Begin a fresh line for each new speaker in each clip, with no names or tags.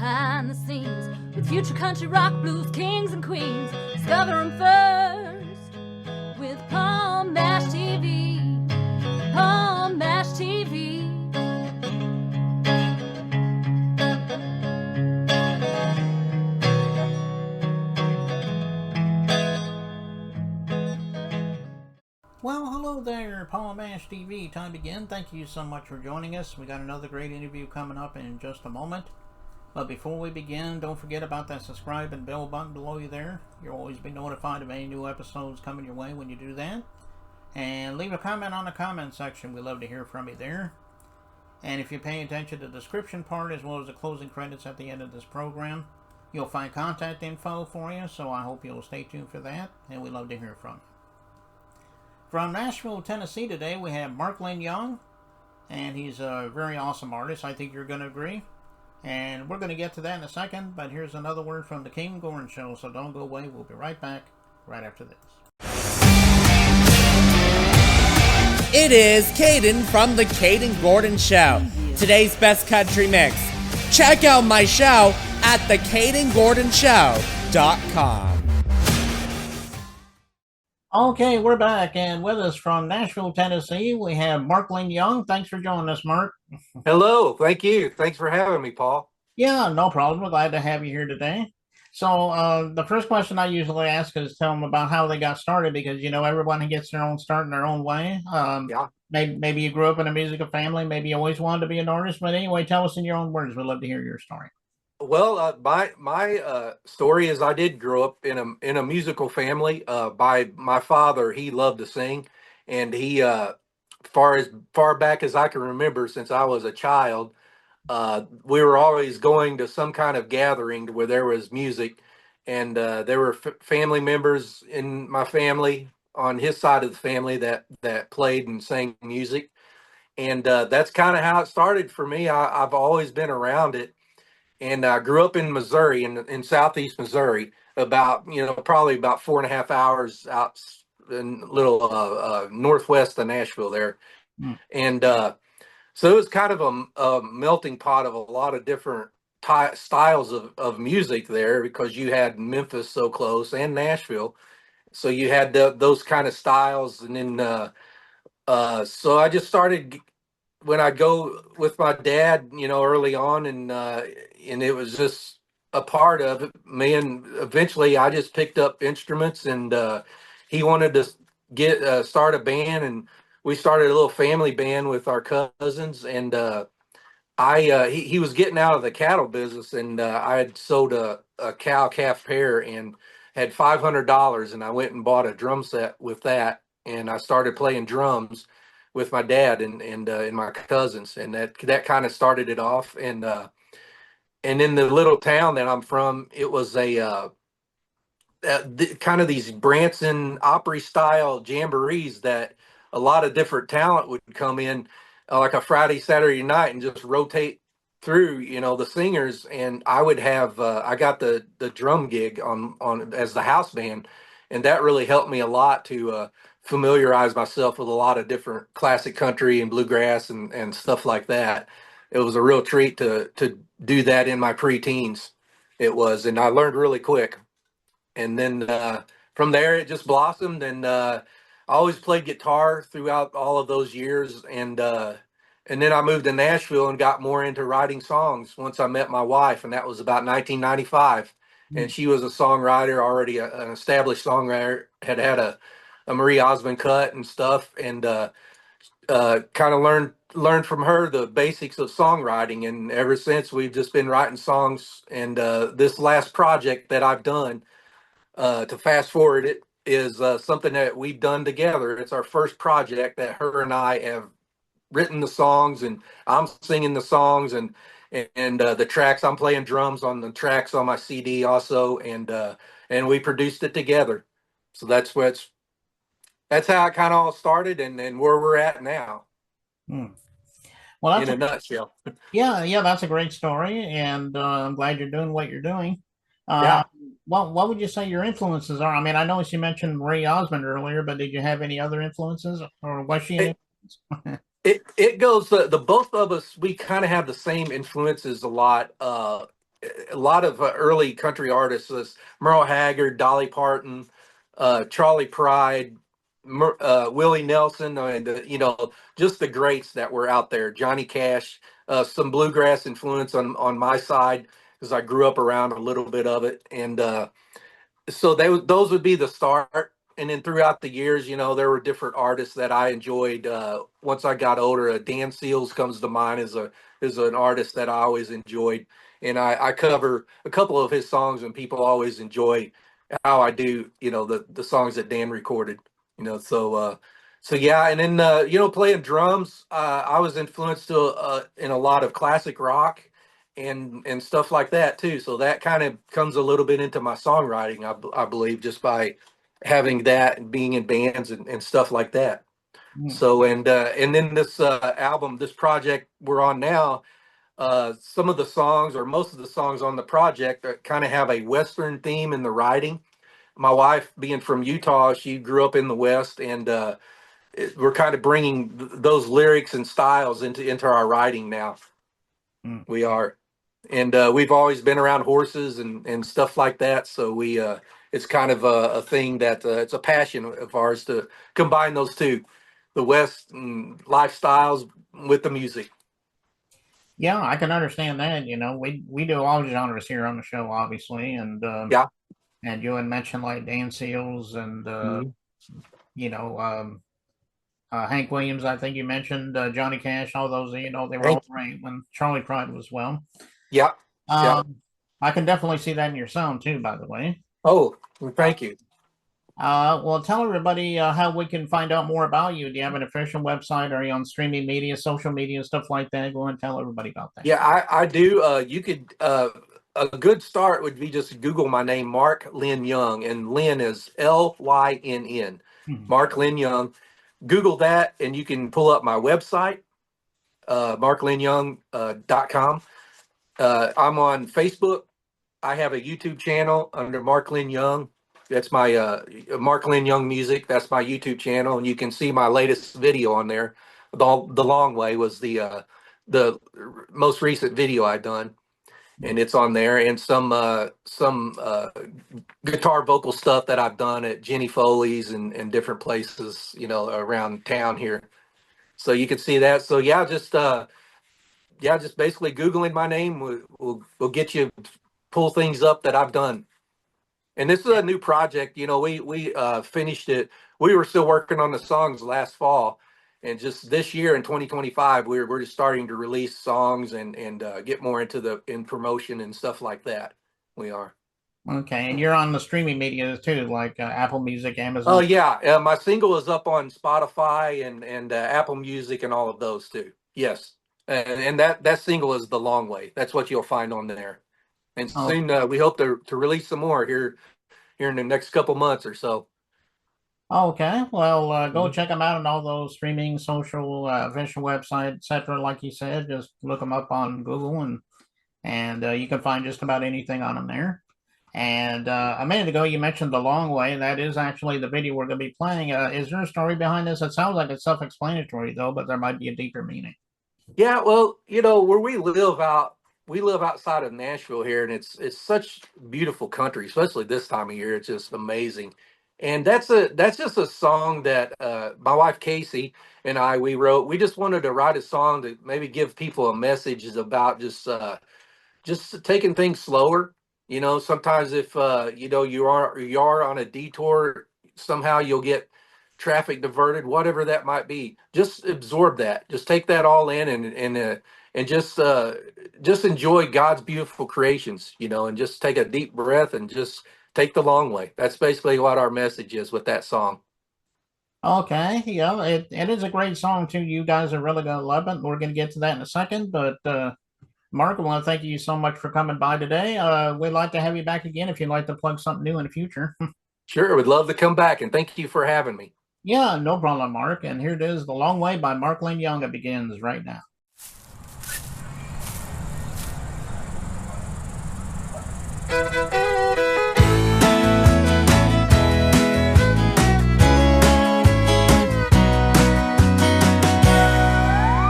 behind the scenes with future country rock blues kings and queens. Discover them first with Palm Mash TV. Palm Mash TV.
Well, hello there, Paul Mash TV. Time again. Thank you so much for joining us. We got another great interview coming up in just a moment. But before we begin, don't forget about that subscribe and bell button below you there. You'll always be notified of any new episodes coming your way when you do that. And leave a comment on the comment section. We love to hear from you there. And if you pay attention to the description part as well as the closing credits at the end of this program, you'll find contact info for you. So I hope you'll stay tuned for that. And we love to hear from you. From Nashville, Tennessee today, we have Lynn Young, and he's a very awesome artist. I think you're going to agree. And we're going to get to that in a second, but here's another word from the King Gordon Show, so don't go away. We'll be right back right after this.
It is Caden from the Caden Gordon Show, today's best country mix. Check out my show at thecadengordonshow.com.
Okay, we're back, and with us from Nashville, Tennessee, we have Lynn Young. Thanks for joining us, Mark.
Hello, thank you. Thanks for having me, Paul.
Yeah, no problem. We're glad to have you here today. So the first question I usually ask is tell them about how they got started, because, you know, everyone gets their own start in their own way.
Yeah.
Maybe you grew up in a musical family. Maybe you always wanted to be an artist. But anyway, tell us in your own words. We'd love to hear your story.
Well, my story is I did grow up in a musical family. By my father, he loved to sing, and he far back as I can remember, since I was a child, we were always going to some kind of gathering where there was music, and there were family members in my family on his side of the family that played and sang music, and that's kind of how it started for me. I've always been around it. And I grew up in Missouri, in southeast Missouri, probably about 4.5 hours out in little northwest of Nashville there.
Mm.
And so it was kind of a melting pot of a lot of different styles of music there, because you had Memphis so close and Nashville. So you had those kind of styles. And then so I just started when I go with my dad, you know, early on, and it was just a part of it. Me, and eventually I just picked up instruments, and he wanted to start a band, and we started a little family band with our cousins. And he was getting out of the cattle business, and I had sold a cow calf pair and had $500, and I went and bought a drum set with that, and I started playing drums with my dad and my cousins, and that kind of started it off. And in the little town that I'm from, it was kind of these Branson Opry style jamborees that a lot of different talent would come in, like a Friday, Saturday night, and just rotate through, you know, the singers. And I would have I got the drum gig on as the house band, and that really helped me a lot to familiarize myself with a lot of different classic country and bluegrass and stuff like that. It was a real treat to do that in my preteens. It was, and I learned really quick. And then from there it just blossomed, and I always played guitar throughout all of those years. And then I moved to Nashville and got more into writing songs once I met my wife, and that was about 1995. And she was a songwriter, already an established songwriter, had a Marie Osmond cut and stuff, and kind of learned from her the basics of songwriting. And ever since, we've just been writing songs. And this last project that I've done, to fast forward it, is something that we've done together. It's our first project that her and I have written the songs, and I'm singing the songs, and the tracks. I'm playing drums on the tracks on my CD also, and we produced it together. So that's how it kind of all started, and where we're at now.
Well, that's
in a nutshell.
Yeah, that's a great story, and I'm glad you're doing what you're doing.
Yeah.
Well, what would you say your influences are? I mean, I know you mentioned Marie Osmond earlier, but did you have any other influences, or was she an influence?
It goes, the both of us, we kind of have the same influences a lot. a lot of early country artists, this Merle Haggard, Dolly Parton, Charlie Pride, Willie Nelson, and just the greats that were out there. Johnny Cash, some bluegrass influence on my side because I grew up around a little bit of it, and so those would be the start. And then throughout the years, there were different artists that I enjoyed. Once I got older, Dan Seals comes to mind as an artist that I always enjoyed, and I cover a couple of his songs, and people always enjoy how I do, the songs that Dan recorded, so yeah. And then playing drums, I was influenced in a lot of classic rock and stuff like that too. So that kind of comes a little bit into my songwriting, I believe, just by having that and being in bands and stuff like that. So and then this album, this project we're on now, some of the songs or most of the songs on the project kind of have a Western theme in the writing. My wife, being from Utah, she grew up in the West, and we're kind of bringing those lyrics and styles into our writing now. We are. And we've always been around horses and stuff like that. So it's kind of a thing that it's a passion of ours to combine those two, the West and lifestyles with the music.
Yeah, I can understand that. We do all genres here on the show, obviously, and
yeah.
And you had mentioned like Dan Seals and Hank Williams. I think you mentioned Johnny Cash. All those, they were all great. When Charlie Pride was well.
Yeah.
I can definitely see that in your sound too, by the way.
Oh, well, thank you.
Well, tell everybody how we can find out more about you. Do you have an official website? Are you on streaming media, social media, stuff like that? Go and tell everybody about that.
Yeah, I do. You could, a good start would be just Google my name, Mark Lynn Young, and Lynn is Lynn. Mark Lynn Young. Google that, and you can pull up my website, marklynnyoung.com. I'm on Facebook. I have a YouTube channel under Mark Lynn Young. That's my Mark Lynn Young Music. That's my YouTube channel, and you can see my latest video on there. The Long Way was the most recent video I've done, and it's on there. And some guitar vocal stuff that I've done at Jenny Foley's and different places, around town here. So you can see that. So yeah, just basically Googling my name will get you, pull things up that I've done. And this is a new project. We finished it. We were still working on the songs last fall, and just this year in 2025, we're just starting to release songs and get more in promotion and stuff like that. We are.
Okay, and you're on the streaming media too, like Apple Music, Amazon.
Oh yeah, my single is up on Spotify and Apple Music and all of those too. Yes, and that single is The Long Way. That's what you'll find on there. And soon we hope to release some more here in the next couple months or so.
Okay, well, go check them out on all those streaming, social, official website, etc. Like you said, just look them up on Google, and you can find just about anything on them there. And a minute ago, you mentioned The Long Way. That is actually the video we're going to be playing. Is there a story behind this? It sounds like it's self-explanatory, though, but there might be a deeper meaning.
Yeah, well, where we live outside of Nashville here, and it's such beautiful country, especially this time of year. It's just amazing. And that's just a song that my wife Casey and we wrote. We just wanted to write a song to maybe give people a message about just taking things slower. Sometimes if you are on a detour, somehow you'll get traffic diverted, whatever that might be. Just absorb that. Just take that all in and just enjoy God's beautiful creations, and just take a deep breath and just take the long way. That's basically what our message is with that song.
Okay, yeah, it is a great song too. You guys are really gonna love it. We're gonna get to that in a second, but Mark, I want to thank you so much for coming by today. We'd like to have you back again if you'd like to plug something new in the future.
Sure, we'd love to come back, and thank you for having me.
Yeah, no problem, Mark. And here it is, The Long Way by Mark Lynn Young. It begins right now.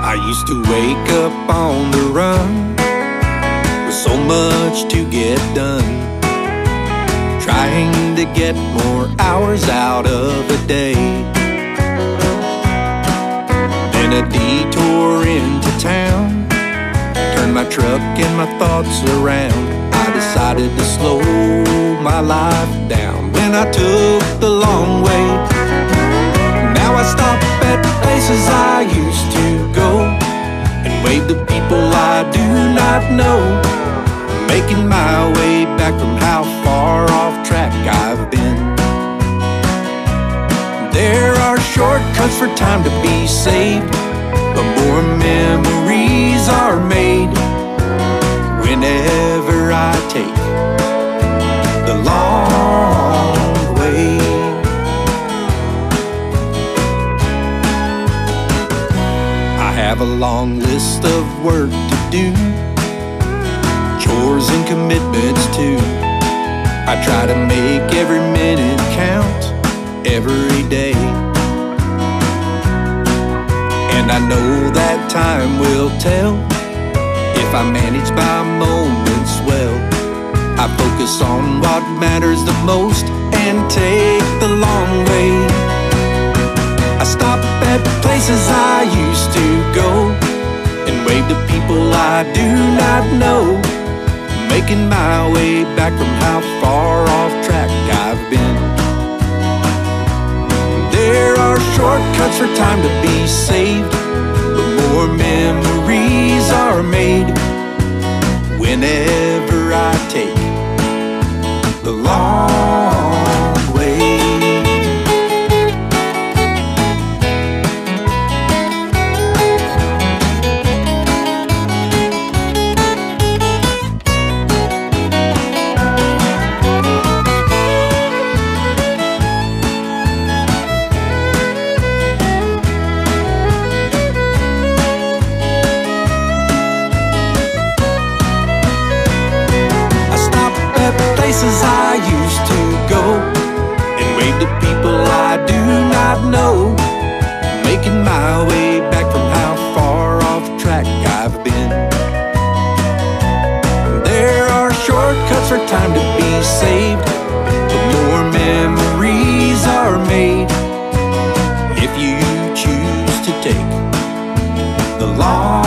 I used to wake up on the run with So much to get done, trying to get more hours out of a day. Then a detour into town turned my truck and my thoughts around. I decided to slow my life down when I took the long way. Now I stop at places I used to go and wave to people I do not know, making my way back from how far off track I've been. There are shortcuts for time to be saved, but more memories are made whenever I take the long way. I have a long list of work to do, chores and commitments too. I try to make every minute count every day, and I know that time will tell if I manage my moments well. I focus on what matters the most and take the long way. I stop at places I used to go and wave to people I do not know, making my way back from how far off track I've been. There are shortcuts for time to be saved, but more memories are made whenever I take the long way. Places I used to go and wave to people I do not know, making my way back from how far off track I've been. There are shortcuts for time to be saved, but more memories are made if you choose to take the long